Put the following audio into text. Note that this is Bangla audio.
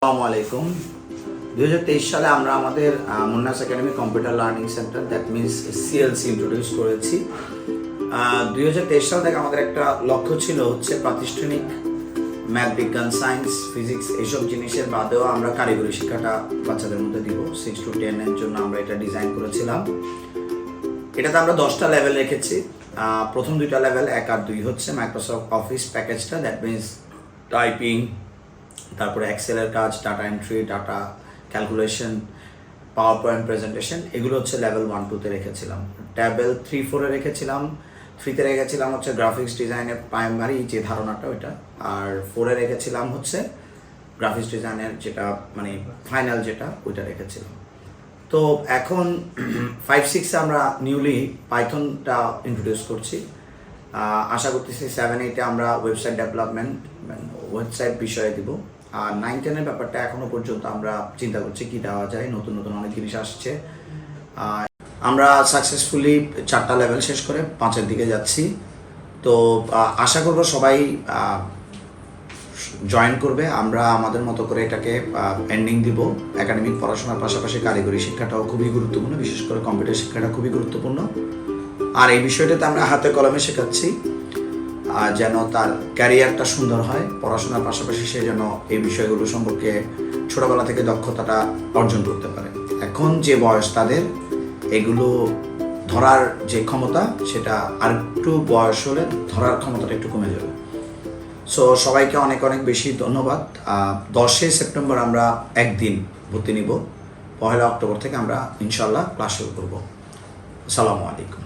আসসালামু আলাইকুম। 2023 সালে আমরা আমাদের মুন্নাস academy computer learning centre that means CLC introduce করেছি। 2023 সাল থেকে আমাদের একটা লক্ষ্য ছিল হচ্ছে প্রাতিষ্ঠানিক ম্যাথ, বিজ্ঞান, সায়েন্স, ফিজিক্স এইসব জিনিসের বাদেও আমরা কারিগরি শিক্ষাটা বাচ্চাদের মধ্যে দিব। 6 to 10 এর জন্য আমরা এটা ডিজাইন করেছিলাম। এটাতে আমরা 10টা লেভেল রেখেছি। প্রথম 2টা লেভেল 1 আর 2 হচ্ছে মাইক্রোসফট অফিস প্যাকেজটা, দ্যাট মিনস টাইপিং, তারপরে এক্সেলের কাজ, data entry, data calculation, power point presentation, এগুলো হচ্ছে লেভেল 1 2 তে রেখেছিলাম। লেভেল 3 4 এ রেখেছিলাম। 3 তে রেখেছিলাম হচ্ছে গ্রাফিক্স ডিজাইনের প্রাইমারি যে ধারণাটা ওইটা, আর 4 এ রেখেছিলাম হচ্ছে গ্রাফিক্স ডিজাইনের যেটা মানে ফাইনাল যেটা ওইটা রেখেছিলাম। তো এখন 5 6 এ আমরা নিউলি পাইথনটা ইন্ট্রোডিউস করছি। আশা করতেছি 7 8 এ আমরা ওয়েবসাইট ডেভেলপমেন্ট ওয়েবসাইট বিষয়ে দিব। আর 9 10 এর ব্যাপারটা এখনো পর্যন্ত আমরা চিন্তা করছি কি দেওয়া যায়, নতুন নতুন অনেক জিনিস আসছে। আমরা সাকসেসফুলি 4টা লেভেল শেষ করে 5 এর দিকে যাচ্ছি। তো আশা করব সবাই জয়েন করবে। আমরা আমাদের মতো করে এটাকে এন্ডিং দিব। একাডেমিক পড়াশোনার পাশাপাশি কারিগরি শিক্ষাটাও খুবই গুরুত্বপূর্ণ, বিশেষ করে কম্পিউটার শিক্ষাটা খুবই গুরুত্বপূর্ণ। আর এই বিষয়টাতে আমরা হাতে কলমে শেখাচ্ছি যেন তার ক্যারিয়ারটা সুন্দর হয়, পড়াশোনার পাশাপাশি সে যেন এই বিষয়গুলো সম্পর্কে ছোটবেলা থেকে দক্ষতাটা অর্জন করতে পারে। এখন যে বয়স তাদের এগুলো ধরার যে ক্ষমতা, সেটা আর একটু বয়স হলে ধরার ক্ষমতাটা একটু কমে যাবে। সো সবাইকে অনেক অনেক বেশি ধন্যবাদ। 10 সেপ্টেম্বর আমরা একদিন ভর্তি নিব। 1 অক্টোবর থেকে আমরা ইনশাল্লাহ ক্লাস শুরু করব। আসসালামু আলাইকুম।